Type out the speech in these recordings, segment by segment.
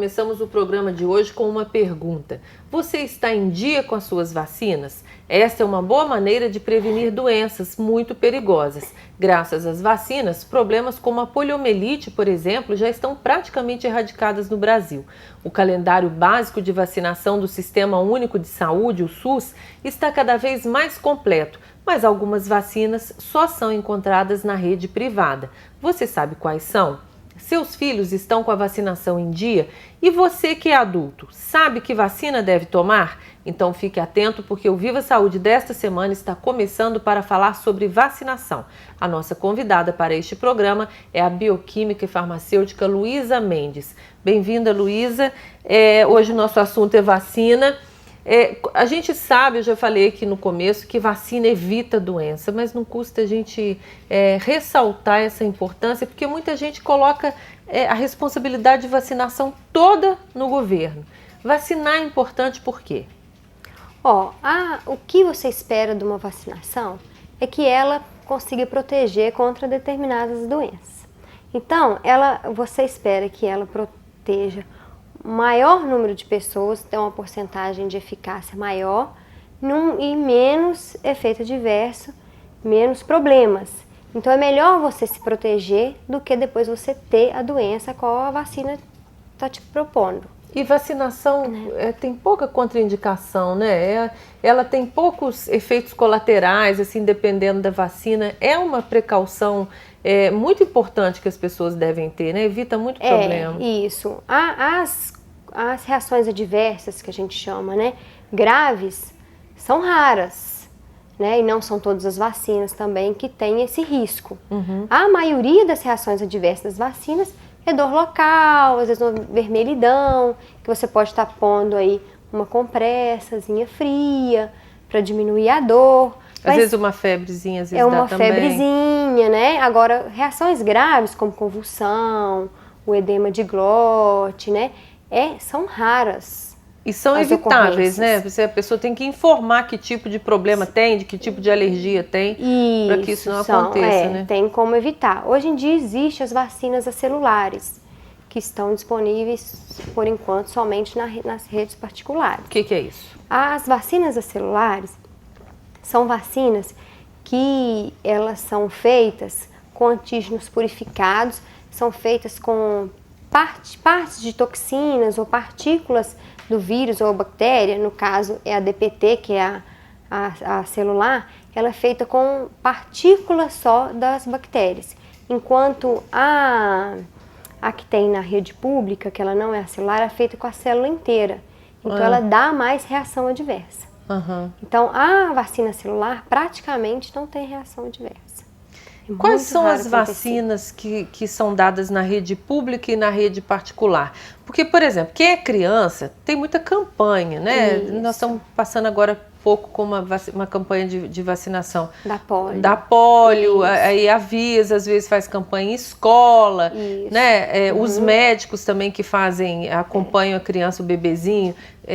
começamos o programa de hoje com uma pergunta. Você está em dia com as suas vacinas? Esta é uma boa maneira de prevenir doenças muito perigosas. Graças às vacinas, problemas como a poliomielite, por exemplo, já estão praticamente erradicados no Brasil. O calendário básico de vacinação do Sistema Único de Saúde, o SUS, está cada vez mais completo, mas algumas vacinas só são encontradas na rede privada. Você sabe quais são? Seus filhos estão com a vacinação em dia? E você que é adulto, sabe que vacina deve tomar? Então fique atento porque o Viva Saúde desta semana está começando para falar sobre vacinação. A nossa convidada para este programa é a bioquímica e farmacêutica Luísa Mendes. Bem-vinda, Luísa. Hoje o nosso assunto é vacina. A gente sabe, eu já falei aqui no começo, que vacina evita doença, mas não custa a gente ressaltar essa importância, porque muita gente coloca a responsabilidade de vacinação toda no governo. Vacinar é importante por quê? O que você espera de uma vacinação é que ela consiga proteger contra determinadas doenças. Então, você espera que ela proteja maior número de pessoas, tem uma porcentagem de eficácia maior e menos efeito adverso, menos problemas. Então é melhor você se proteger do que depois você ter a doença a qual a vacina está te propondo. E vacinação tem pouca contraindicação, né? Ela tem poucos efeitos colaterais, assim, dependendo da vacina. É uma precaução muito importante que as pessoas devem ter, né? Evita muito problema. Isso. As reações adversas, que a gente chama, né, graves, são raras, né, e não são todas as vacinas também que têm esse risco. A maioria das reações adversas das vacinas é dor local, às vezes uma vermelhidão, que você pode estar pondo aí uma compressazinha fria para diminuir a dor. Às vezes uma febrezinha, às vezes é uma dá também. febrezinha, né? Agora, reações graves como convulsão, o edema de glote, né? São raras. E são evitáveis, né? A pessoa tem que informar que tipo de problema tem, de que tipo de alergia tem, para que isso não aconteça, né? Tem como evitar. Hoje em dia existem as vacinas acelulares, que estão disponíveis, por enquanto, somente nas redes particulares. O que é isso? As vacinas acelulares são vacinas que elas são feitas com antígenos purificados, são feitas com partes de toxinas ou partículas do vírus ou bactéria, no caso é a DPT, que é a celular, ela é feita com partículas só das bactérias, enquanto a que tem na rede pública, que ela não é a celular, é feita com a célula inteira, então ela dá mais reação adversa. Então a vacina celular praticamente não tem reação adversa. Quais são as vacinas que são dadas na rede pública e na rede particular? Porque, por exemplo, quem é criança tem muita campanha, né? Isso. Nós estamos passando agora pouco com uma campanha de vacinação. Da polio, aí avisa, às vezes faz campanha em escola, né? Os médicos também que acompanham a criança, o bebezinho,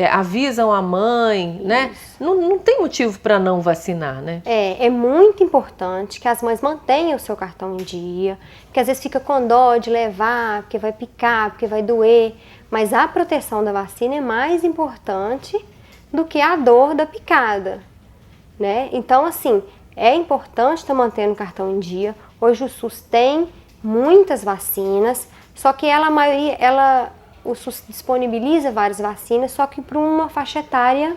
avisam a mãe, né? Não tem motivo para não vacinar, né? É muito importante que as mães mantenham o seu cartão em dia, porque às vezes fica com dó de levar, porque vai picar, porque vai doer, mas a proteção da vacina é mais importante do que a dor da picada, né? Então, assim, é importante estar mantendo o cartão em dia. Hoje o SUS tem muitas vacinas, só que o SUS disponibiliza várias vacinas, só que para uma faixa etária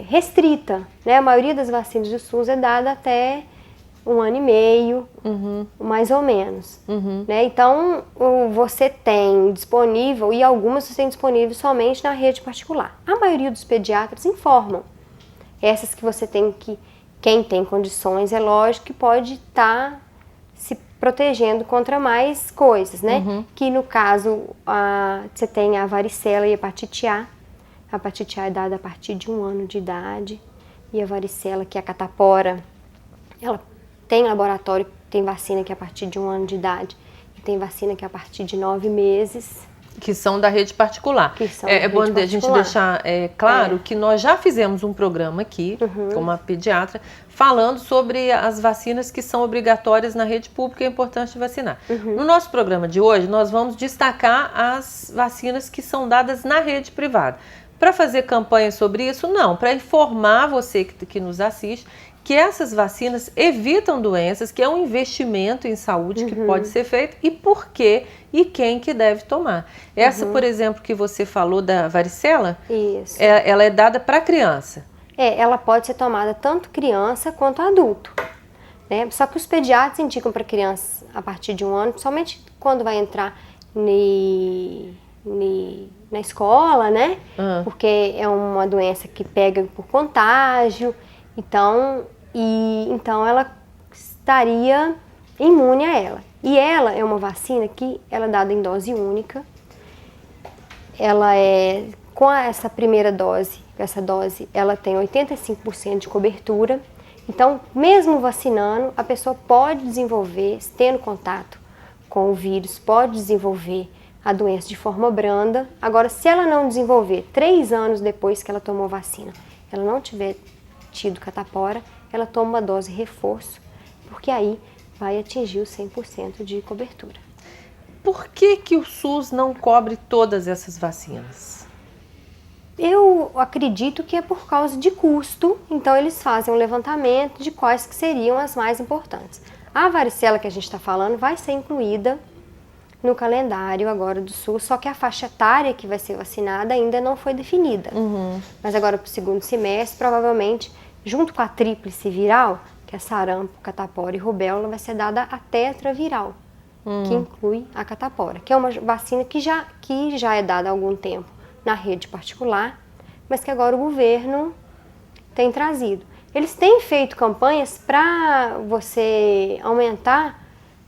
restrita, né? A maioria das vacinas do SUS é dada até 1 ano e meio, mais ou menos. Né? Então, você tem disponível, e algumas você tem disponível somente na rede particular. A maioria dos pediatras informam. Essas que você tem quem tem condições, é lógico que pode estar se protegendo contra mais coisas, né? Que no caso, você tem a varicela e a hepatite A. A hepatite A é dada a partir de 1 ano de idade. E a varicela, que é a catapora, ela tem laboratório, tem vacina que é a partir de 1 ano de idade. E tem vacina que é a partir de 9 meses. Que são da rede particular. É bom a gente deixar claro que nós já fizemos um programa aqui, com uma pediatra, falando sobre as vacinas que são obrigatórias na rede pública e é importante vacinar. No nosso programa de hoje, nós vamos destacar as vacinas que são dadas na rede privada. Para fazer campanha sobre isso, não. Para informar você que nos assiste que essas vacinas evitam doenças, que é um investimento em saúde que pode ser feito e por quê e quem que deve tomar. Essa, por exemplo, que você falou da varicela, isso. Ela é dada para criança. Ela pode ser tomada tanto criança quanto adulto, né? Só que os pediatras indicam para crianças a partir de 1 ano, somente quando vai entrar na escola, né? Porque é uma doença que pega por contágio, então ela estaria imune a ela. E ela é uma vacina que ela é dada em dose única. Ela com essa primeira dose, ela tem 85% de cobertura. Então, mesmo vacinando, a pessoa pode desenvolver, tendo contato com o vírus, pode desenvolver a doença de forma branda. Agora, se ela não desenvolver 3 anos depois que ela tomou vacina, ela não tiver tido catapora, ela toma uma dose reforço, porque aí vai atingir os 100% de cobertura. Por que o SUS não cobre todas essas vacinas? Eu acredito que é por causa de custo, então eles fazem um levantamento de quais que seriam as mais importantes. A varicela que a gente está falando vai ser incluída no calendário agora do SUS, só que a faixa etária que vai ser vacinada ainda não foi definida. Mas agora para o segundo semestre, provavelmente, junto com a tríplice viral, que é sarampo, catapora e rubéola, vai ser dada a tetraviral, que inclui a catapora, que é uma vacina que já é dada há algum tempo na rede particular, mas que agora o governo tem trazido. Eles têm feito campanhas para você aumentar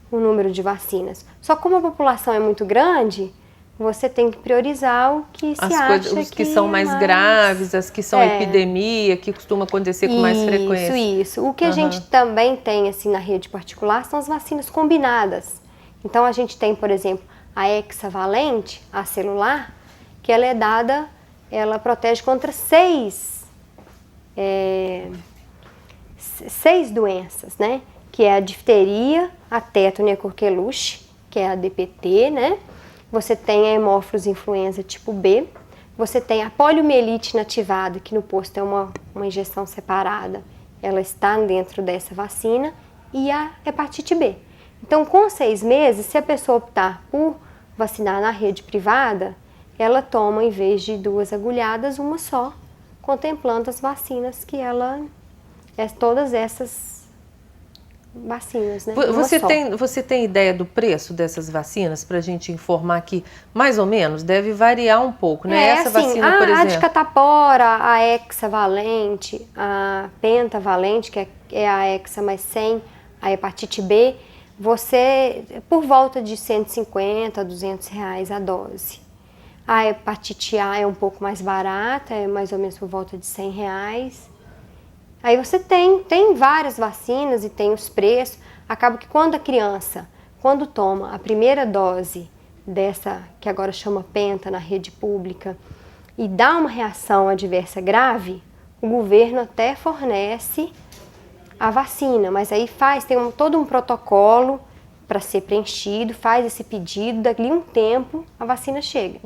o número de vacinas. Só que como a população é muito grande, você tem que priorizar o que se acha os que são mais graves, as que são epidemia, que costuma acontecer com mais frequência. Isso. O que a gente também tem assim na rede particular são as vacinas combinadas. Então a gente tem, por exemplo, a hexavalente, a celular, que ela é dada, ela protege contra 6 doenças, né? Que é a difteria, a tétano e a coqueluche, que é a DPT, né? Você tem a hemófilos influenza tipo B, você tem a poliomielite inativada, que no posto é uma injeção separada, ela está dentro dessa vacina, e a hepatite B. Então, com 6 meses, se a pessoa optar por vacinar na rede privada, ela toma, em vez de 2 agulhadas, uma só, contemplando as vacinas que todas essas vacinas, né? Você tem ideia do preço dessas vacinas para a gente informar que mais ou menos deve variar um pouco, né? Essa vacina, por exemplo. A de catapora, a hexavalente, a pentavalente, que é a hexa mais 100, a hepatite B, por volta de 150 a 200 reais a dose. A hepatite A é um pouco mais barata, é mais ou menos por volta de 100 reais. Aí você tem várias vacinas e tem os preços. Acaba que quando a criança, quando toma a primeira dose dessa, que agora chama Penta na rede pública, e dá uma reação adversa grave, o governo até fornece a vacina, mas aí tem todo um protocolo para ser preenchido, faz esse pedido, dali um tempo a vacina chega.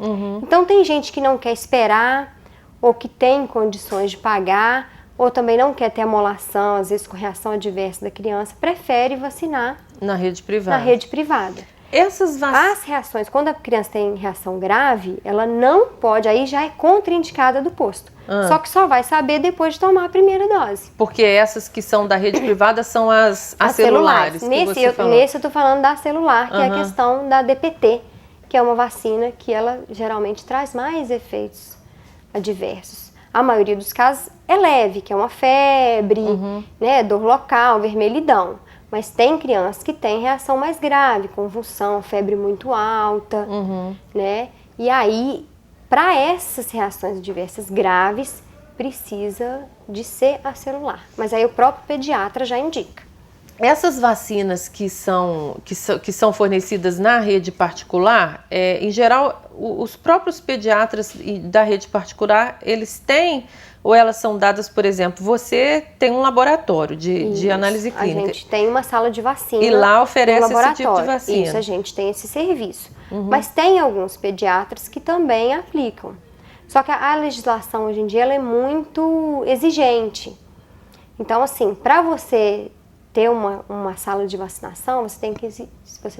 Então tem gente que não quer esperar, ou que tem condições de pagar, ou também não quer ter amolação, às vezes com reação adversa da criança, prefere vacinar na rede privada. As reações, quando a criança tem reação grave, ela não pode, aí já é contraindicada do posto. Só que só vai saber depois de tomar a primeira dose. Porque essas que são da rede privada são as celulares. Nesse eu tô falando da celular, que é a questão da DPT, que é uma vacina que ela geralmente traz mais efeitos adversos. A maioria dos casos é leve, que é uma febre, né, dor local, vermelhidão. Mas tem crianças que têm reação mais grave, convulsão, febre muito alta, né? E aí, para essas reações adversas graves, precisa de ser a celular. Mas aí o próprio pediatra já indica. Essas vacinas que são fornecidas na rede particular, em geral, os próprios pediatras da rede particular, eles têm, ou elas são dadas, por exemplo, você tem um laboratório de análise clínica. A gente tem uma sala de vacina e lá oferece no esse tipo de vacina. Isso, a gente tem esse serviço. Mas tem alguns pediatras que também aplicam. Só que a legislação hoje em dia ela é muito exigente. Então, assim, para você ter uma sala de vacinação, você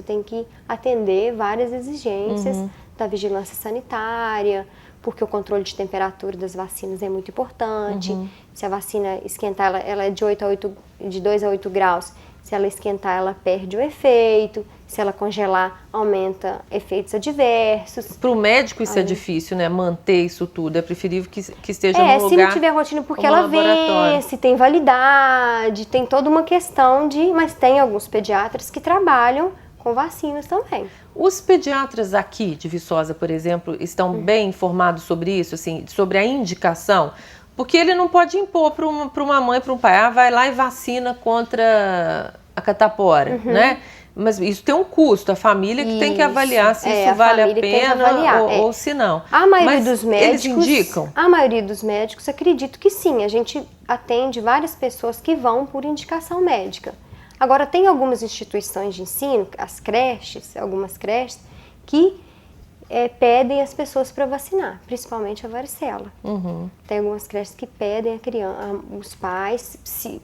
tem que atender várias exigências da vigilância sanitária, porque o controle de temperatura das vacinas é muito importante. Se a vacina esquentar, ela é de 2 a 8 graus. Se ela esquentar, ela perde o efeito. Se ela congelar, aumenta efeitos adversos. Para o médico isso é difícil, né? Manter isso tudo. É preferível que esteja num lugar. Se não tiver rotina, porque ela vence, tem validade, tem toda uma questão mas tem alguns pediatras que trabalham com vacinas também. Os pediatras aqui de Viçosa, por exemplo, estão bem informados sobre isso, assim, sobre a indicação? Porque ele não pode impor para uma mãe, para um pai, vai lá e vacina contra a catapora, né? Mas isso tem um custo, a família que tem que avaliar se isso vale a pena ou se não. A maioria dos médicos, eles indicam? A maioria dos médicos, acredito que sim. A gente atende várias pessoas que vão por indicação médica. Agora, tem algumas instituições de ensino, algumas creches, que pedem as pessoas para vacinar, principalmente a varicela. Tem algumas creches que pedem os pais,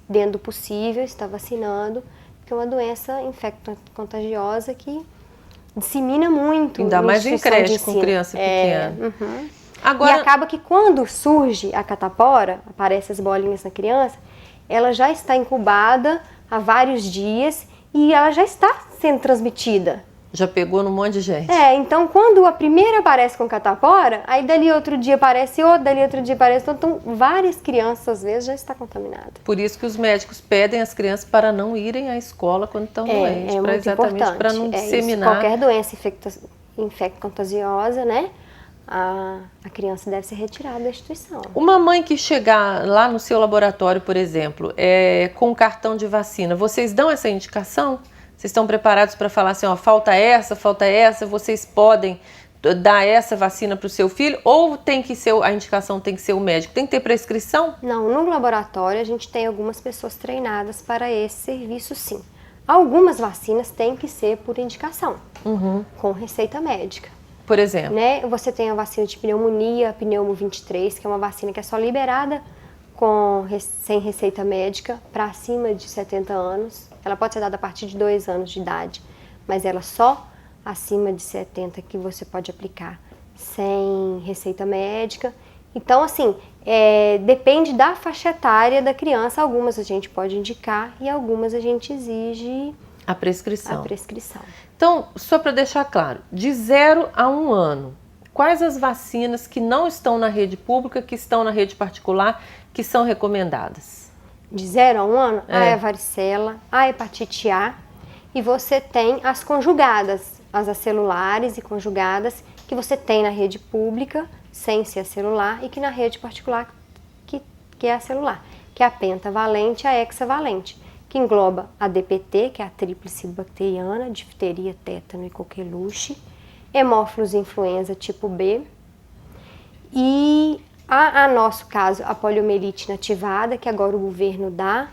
dentro do possível, estar vacinando, porque é uma doença infecto-contagiosa que dissemina muito. Ainda mais em creche com criança pequena. Agora, e acaba que quando surge a catapora, aparecem as bolinhas na criança, ela já está incubada há vários dias e ela já está sendo transmitida. Já pegou num monte de gente. Então quando a primeira aparece com catapora, aí dali outro dia aparece outro, dali outro dia aparece outro, então várias crianças às vezes já estão contaminadas. Por isso que os médicos pedem às crianças para não irem à escola quando estão doentes, exatamente para não disseminar. Qualquer doença infecto-contagiosa, né? A criança deve ser retirada da instituição. Uma mãe que chegar lá no seu laboratório, por exemplo, com cartão de vacina, vocês dão essa indicação? Vocês estão preparados para falar assim, falta essa, vocês podem dar essa vacina para o seu filho? Ou a indicação tem que ser o médico? Tem que ter prescrição? Não, no laboratório a gente tem algumas pessoas treinadas para esse serviço, sim. Algumas vacinas têm que ser por indicação, com receita médica. Por exemplo? Você tem a vacina de pneumonia, pneumo 23, que é uma vacina que é só liberada sem receita médica para acima de 70 anos. Ela pode ser dada a partir de 2 anos de idade, mas ela só acima de 70 que você pode aplicar sem receita médica. Então, assim, depende da faixa etária da criança. Algumas a gente pode indicar e algumas a gente exige a prescrição. Então, só para deixar claro, de 0 a 1 ano, quais as vacinas que não estão na rede pública, que estão na rede particular, que são recomendadas? De 0 a 1 ano, a varicela, a hepatite A, e você tem as conjugadas, as acelulares e conjugadas, que você tem na rede pública, sem ser celular, e que na rede particular, que é a celular, que é a pentavalente e a hexavalente, que engloba a DPT, que é a tríplice bacteriana, difteria, tétano e coqueluche, hemófilos influenza tipo B, e a nosso caso, a poliomielite inativada, que agora o governo dá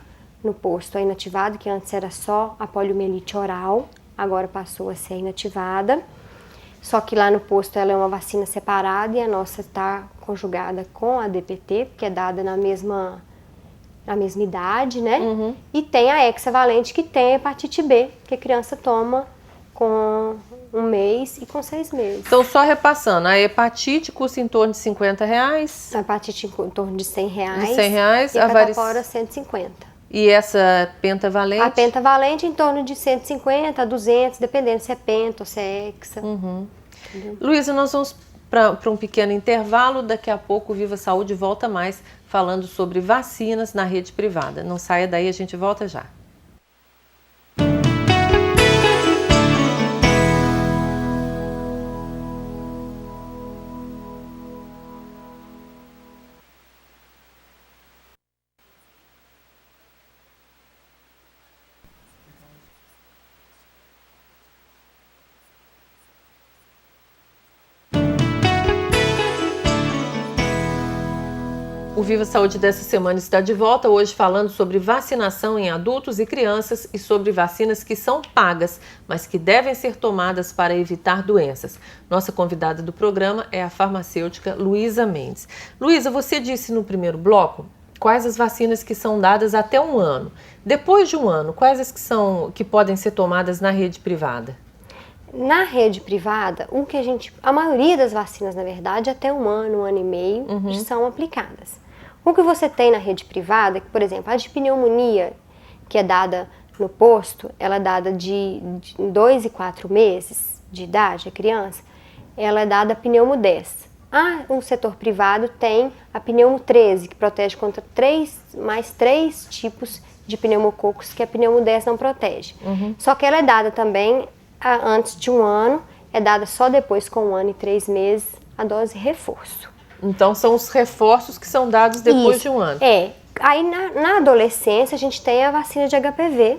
no posto a inativada, que antes era só a poliomielite oral, agora passou a ser inativada. Só que lá no posto ela é uma vacina separada e a nossa está conjugada com a DPT, porque é dada na mesma idade, né? E tem a hexavalente, que tem a hepatite B, que a criança toma com 1 mês e com 6 meses. Então, só repassando, a hepatite custa em torno de R$50. A hepatite em torno de R$100. De R$100. E a catapora 150. E essa pentavalente? A pentavalente em torno de 150 a 200, dependendo se é penta ou se é hexa. Luísa, nós vamos para um pequeno intervalo. Daqui a pouco o Viva Saúde volta mais falando sobre vacinas na rede privada. Não saia daí, a gente volta já. O Viva Saúde dessa semana está de volta, hoje falando sobre vacinação em adultos e crianças e sobre vacinas que são pagas, mas que devem ser tomadas para evitar doenças. Nossa convidada do programa é a farmacêutica Luísa Mendes. Luísa, você disse no primeiro bloco quais as vacinas que são dadas até 1 ano. Depois de 1 ano, quais as que podem ser tomadas na rede privada? Na rede privada, a maioria das vacinas, na verdade, até 1 ano, 1 ano e meio, são aplicadas. O que você tem na rede privada, por exemplo, a de pneumonia, que é dada no posto, ela é dada de 2 e 4 meses de idade, a criança, ela é dada a pneumo 10. O setor privado tem a pneumo 13, que protege contra mais 3 tipos de pneumococos que a pneumo 10 não protege. Só que ela é dada também antes de 1 ano, é dada só depois com 1 ano e 3 meses a dose reforço. Então são os reforços que são dados depois de 1 ano. Aí na adolescência a gente tem a vacina de HPV,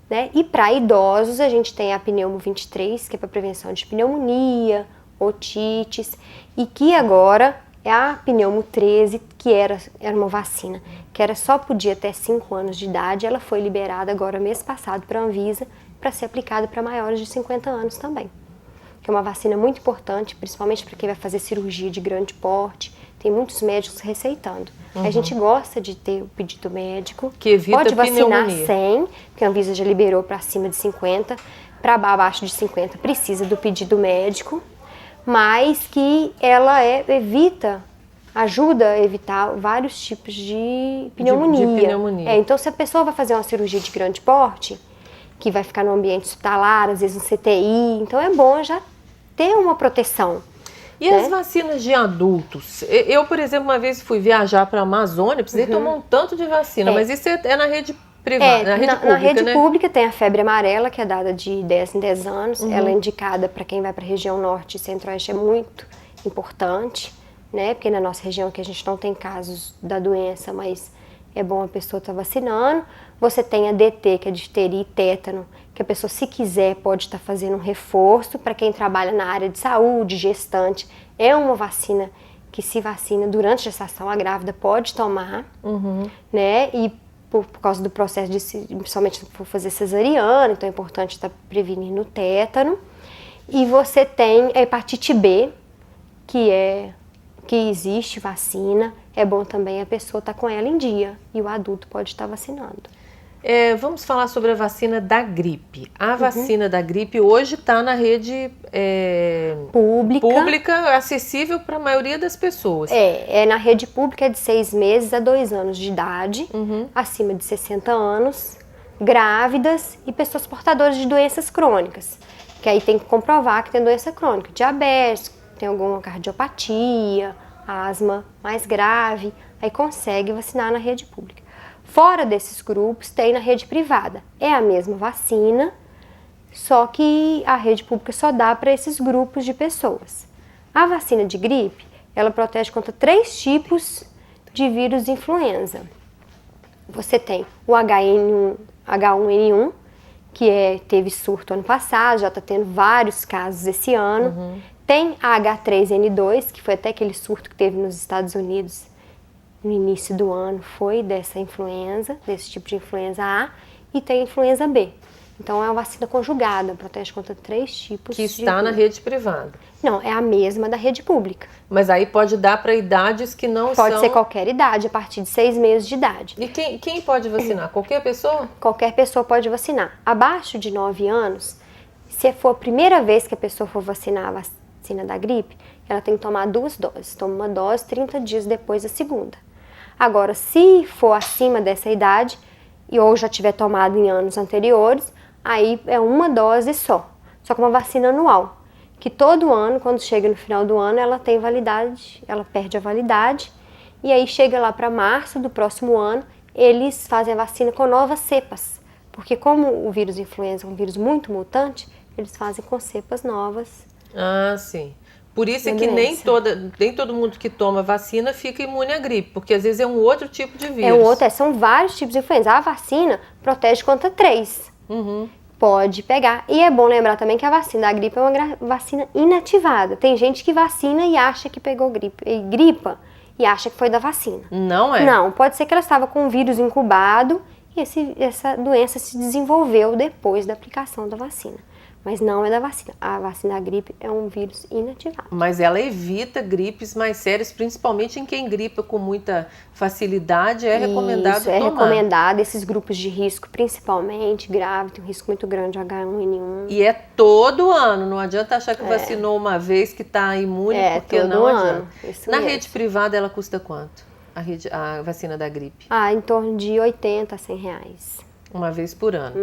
né? E para idosos a gente tem a pneumo 23, que é para prevenção de pneumonia, otites, e que agora é a pneumo 13, que era uma vacina que só podia até 5 anos de idade. Ela foi liberada agora mês passado para a Anvisa para ser aplicada para maiores de 50 anos também. Que é uma vacina muito importante, principalmente para quem vai fazer cirurgia de grande porte. Tem muitos médicos receitando. A gente gosta de ter o pedido médico. Que evita pode vacinar pneumonia. 100, porque a Anvisa já liberou para acima de 50. Para abaixo de 50 precisa do pedido médico, mas que ela ajuda a evitar vários tipos de pneumonia. De pneumonia. Então, se a pessoa vai fazer uma cirurgia de grande porte, que vai ficar no ambiente hospitalar, às vezes no CTI, então é bom já ter uma proteção. E as vacinas de adultos? Eu, por exemplo, uma vez fui viajar para a Amazônia, precisei tomar um tanto de vacina, mas isso é na rede privada, na rede pública, na rede né? pública tem a febre amarela, que é dada de 10 em 10 anos. Ela é indicada para quem vai para a região norte e centro-oeste, é muito importante, né? Porque na nossa região aqui a gente não tem casos da doença, mas é bom a pessoa estar vacinando. Você tem a DT, que é difteria e tétano, que a pessoa, se quiser, pode estar fazendo um reforço. Para quem trabalha na área de saúde, gestante, é uma vacina que se vacina durante a gestação, a grávida pode tomar, né? E por causa do processo principalmente por fazer cesariana, então é importante estar prevenindo o tétano. E você tem a hepatite B, que existe vacina, é bom também a pessoa estar com ela em dia, e o adulto pode estar vacinando. Vamos falar sobre a vacina da gripe. A vacina da gripe hoje está na rede pública, acessível para a maioria das pessoas. Na rede pública de 6 meses a 2 anos de idade, acima de 60 anos, grávidas e pessoas portadoras de doenças crônicas. Que aí tem que comprovar que tem doença crônica, diabetes, tem alguma cardiopatia, asma mais grave, aí consegue vacinar na rede pública. Fora desses grupos, tem na rede privada. É a mesma vacina, só que a rede pública só dá para esses grupos de pessoas. A vacina de gripe, ela protege contra 3 tipos de vírus de influenza. Você tem o H1N1, que teve surto ano passado, já está tendo vários casos esse ano. Tem a H3N2, que foi até aquele surto que teve nos Estados Unidos no início do ano, foi dessa influenza, desse tipo de influenza A, e tem a influenza B. Então é uma vacina conjugada, protege contra 3 tipos de vírus. Que está na rede privada. Não, é a mesma da rede pública. Mas aí pode dar para idades que não Pode ser qualquer idade, a partir de 6 meses de idade. E quem pode vacinar? Qualquer pessoa? Qualquer pessoa pode vacinar. Abaixo de 9 anos, se for a primeira vez que a pessoa for vacinar a vacina da gripe, ela tem que tomar 2 doses. Toma uma dose 30 dias depois da segunda. Agora, se for acima dessa idade, ou já tiver tomado em anos anteriores, aí é uma dose só. Só que uma vacina anual, que todo ano, quando chega no final do ano, ela tem validade, ela perde a validade, e aí chega lá para março do próximo ano, eles fazem a vacina com novas cepas, porque como o vírus influenza é um vírus muito mutante, eles fazem com cepas novas. Ah, sim. Por isso é que nem todo mundo que toma vacina fica imune à gripe, porque às vezes é um outro tipo de vírus. São vários tipos de influenza. A vacina protege contra 3. Pode pegar. E é bom lembrar também que a vacina da gripe é uma vacina inativada. Tem gente que vacina e acha que pegou gripe, e gripa, e acha que foi da vacina. Não é? Não, pode ser que ela estava com um vírus incubado e essa doença se desenvolveu depois da aplicação da vacina. Mas não é da vacina. A vacina da gripe é um vírus inativado. Mas ela evita gripes mais sérias, principalmente em quem gripa com muita facilidade, é recomendado Isso, é tomar. recomendado esses grupos de risco, principalmente grave, tem um risco muito grande de H1N1. E é todo ano, não adianta achar que vacinou uma vez que está imune, porque todo não ano, adianta. isso Na mesmo. rede privada ela custa quanto? A vacina da gripe? Em torno de 80 a 100 reais. Uma vez por ano.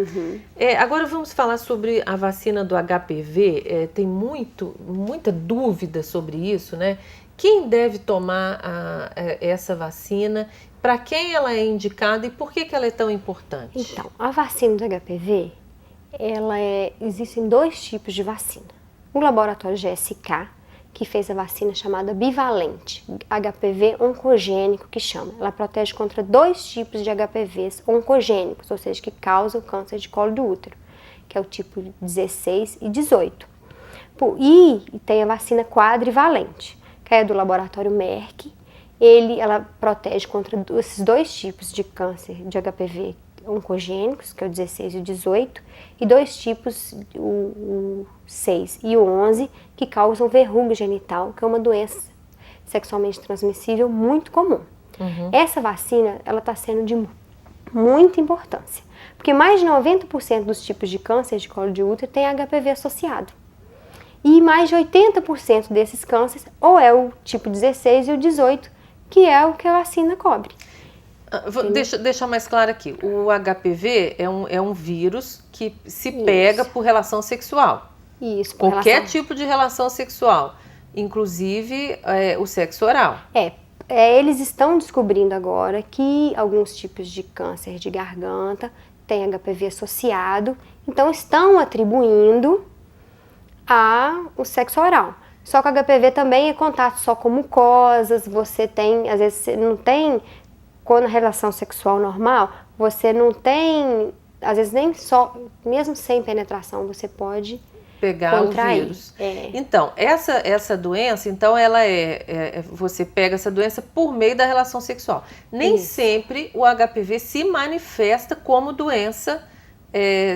Agora vamos falar sobre a vacina do HPV. Tem muita dúvida sobre isso, né? Quem deve tomar essa vacina? Para quem ela é indicada e por que ela é tão importante? Então, a vacina do HPV, existem 2 tipos de vacina. O laboratório GSK, que fez a vacina chamada bivalente, HPV oncogênico que chama. Ela protege contra 2 tipos de HPVs oncogênicos, ou seja, que causam câncer de colo do útero, que é o tipo 16 e 18. E tem a vacina quadrivalente, que é do laboratório Merck. Ela protege contra esses 2 tipos de câncer de HPV oncogênicos, que é o 16 e o 18, e 2 tipos, o 6 e o 11, que causam verruga genital, que é uma doença sexualmente transmissível muito comum. Essa vacina, ela está sendo de muita importância, porque mais de 90% dos tipos de câncer de colo de útero tem HPV associado. E mais de 80% desses cânceres, ou é o tipo 16 e o 18, que é o que a vacina cobre. Deixa mais claro aqui, o HPV é um vírus que se pega por relação sexual. Isso, qualquer tipo de relação sexual, inclusive o sexo oral. Eles estão descobrindo agora que alguns tipos de câncer de garganta têm HPV associado, então estão atribuindo ao sexo oral. Só que o HPV também é contato só com mucosas, você tem, às vezes você não tem, quando a relação sexual normal, você não tem, às vezes nem só, mesmo sem penetração, você pode pegar contrair. O vírus. Então, essa doença, então ela você pega essa doença por meio da relação sexual. Nem sempre o HPV se manifesta como doença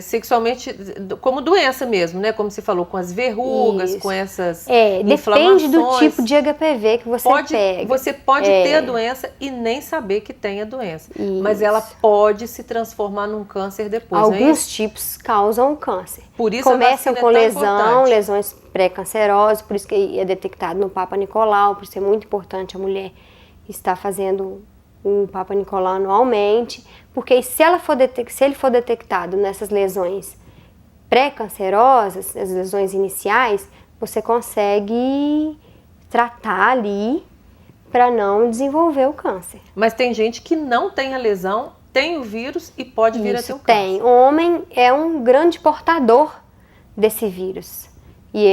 sexualmente, como doença mesmo, né? Como você falou, com as verrugas, com essas inflamações. Depende do tipo de HPV que você pega. Você pode ter a doença e nem saber que tem a doença. Mas ela pode se transformar num câncer depois. Alguns tipos causam câncer. Por isso começam com lesão, lesões pré-cancerosas, por isso que é detectado no Papa Nicolau, por isso é muito importante a mulher estar fazendo o Papa Nicolau anualmente, porque se ele for detectado nessas lesões pré-cancerosas, as lesões iniciais, você consegue tratar ali para não desenvolver o câncer. Mas tem gente que não tem a lesão, tem o vírus e pode vir a ter o câncer. Tem. O homem é um grande portador desse vírus. E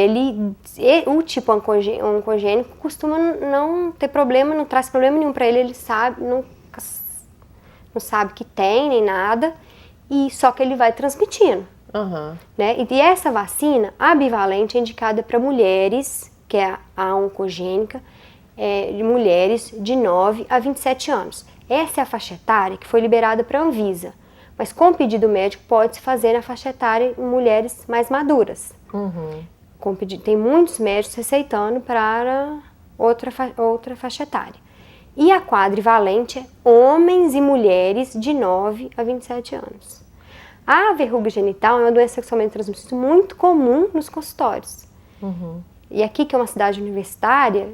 o tipo oncogênico costuma não ter problema, não traz problema nenhum para ele, ele sabe, não sabe que tem nem nada, e só que ele vai transmitindo. Né? E essa vacina, a bivalente, é indicada para mulheres, que é a oncogênica, de mulheres de 9 a 27 anos. Essa é a faixa etária que foi liberada para a Anvisa, mas com pedido médico pode-se fazer na faixa etária em mulheres mais maduras. Tem muitos médicos receitando para outra faixa etária. E a quadrivalente é homens e mulheres de 9 a 27 anos. A verruga genital é uma doença sexualmente transmissível muito comum nos consultórios. E aqui, que é uma cidade universitária,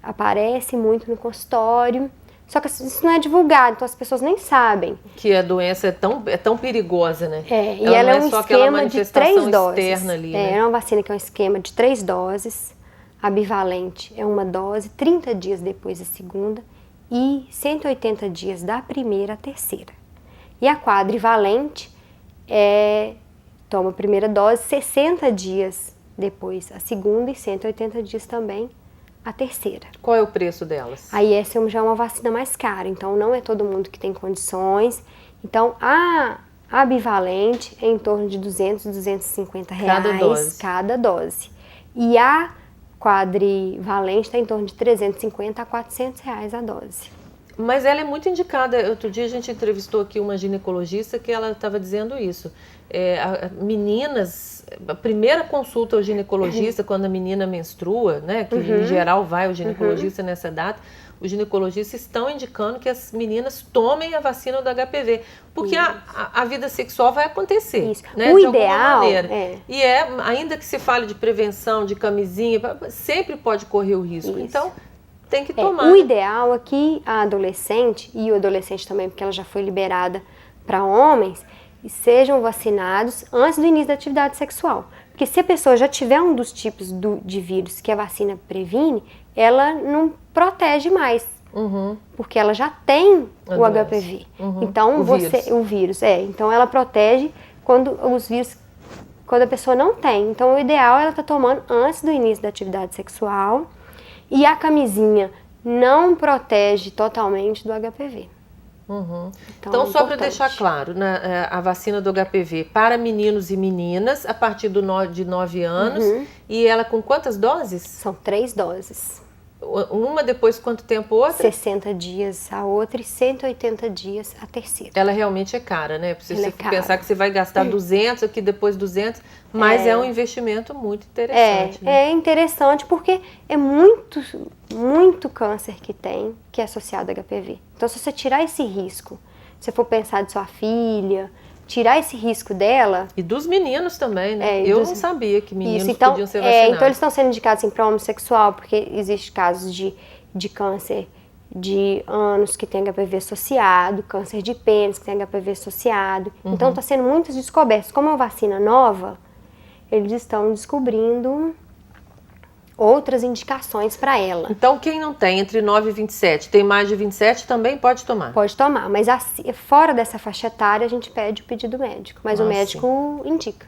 aparece muito no consultório. Só que isso não é divulgado, então as pessoas nem sabem. Que a doença é tão perigosa, né? E ela é um esquema de 3 doses. Externa ali, né? É uma vacina que é um esquema de 3 doses. A bivalente é uma dose, 30 dias depois da segunda e 180 dias da primeira à terceira. E a quadrivalente toma a primeira dose 60 dias depois a segunda e 180 dias também a terceira. Qual é o preço delas? Aí essa já é uma vacina mais cara, então não é todo mundo que tem condições. Então a bivalente é em torno de 200, 250 reais cada dose. E a quadrivalente está em torno de R$350 a R$400 a dose. Mas ela é muito indicada. Outro dia a gente entrevistou aqui uma ginecologista que ela estava dizendo isso. Meninas, a primeira consulta ao ginecologista quando a menina menstrua, né, que em geral vai ao ginecologista nessa data, os ginecologistas estão indicando que as meninas tomem a vacina do HPV, porque a vida sexual vai acontecer, né, o de ideal, alguma maneira. E ainda que se fale de prevenção, de camisinha, sempre pode correr o risco. Isso. Então, tem que tomar. O ideal é que a adolescente, e o adolescente também, porque ela já foi liberada para homens, sejam vacinados antes do início da atividade sexual. Porque se a pessoa já tiver um dos tipos de vírus que a vacina previne, ela não protege mais. Porque ela já tem o HPV. Então, o vírus. Então, ela protege quando a pessoa não tem. Então, o ideal é ela estar tomando antes do início da atividade sexual. E a camisinha não protege totalmente do HPV. Então, só para deixar claro, a vacina do HPV para meninos e meninas a partir de 9 anos. E ela com quantas doses? São 3 doses. Uma depois quanto tempo outra? 60 dias a outra e 180 dias a terceira. Ela realmente é cara, né? Porque você pensar que você vai gastar 200, aqui depois 200, mas é um investimento muito interessante. É interessante porque é muito, muito câncer que é associado ao HPV. Então, se você tirar esse risco, se você for pensar de sua filha, tirar esse risco dela... E dos meninos também, né? Eu não sabia que meninos podiam ser vacinados. Então, eles estão sendo indicados assim, para homossexual, porque existe casos de câncer de ânus que tem HPV associado, câncer de pênis que tem HPV associado. Então, está sendo muitas descobertas. Como é uma vacina nova, eles estão descobrindo outras indicações para ela. Então, quem não tem entre 9 e 27, tem mais de 27, também pode tomar? Pode tomar, mas fora dessa faixa etária, a gente pede o pedido médico, mas o médico indica.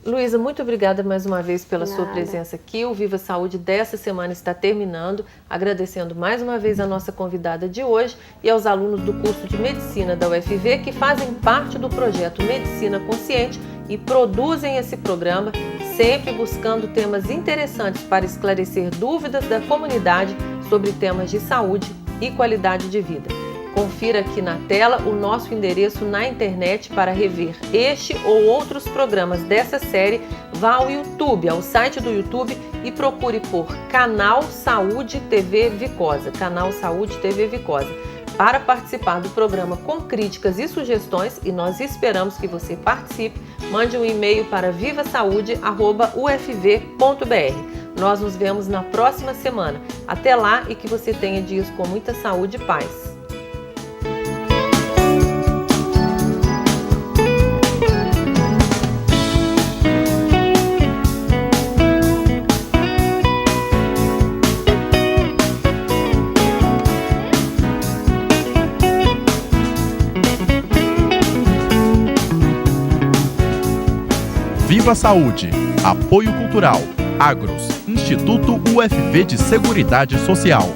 Luísa, muito obrigada mais uma vez pela sua presença aqui. O Viva Saúde dessa semana está terminando. Agradecendo mais uma vez a nossa convidada de hoje e aos alunos do curso de Medicina da UFV que fazem parte do projeto Medicina Consciente e produzem esse programa, sempre buscando temas interessantes para esclarecer dúvidas da comunidade sobre temas de saúde e qualidade de vida. Confira aqui na tela o nosso endereço na internet para rever este ou outros programas dessa série. Vá ao YouTube, ao site do YouTube e procure por Canal Saúde TV Vicosa. Canal Saúde TV Vicosa. Para participar do programa com críticas e sugestões, e nós esperamos que você participe, mande um e-mail para vivasaude@ufv.br. Nós nos vemos na próxima semana. Até lá e que você tenha dias com muita saúde e paz. Viva Saúde, Apoio Cultural, Agros, Instituto UFV de Seguridade Social.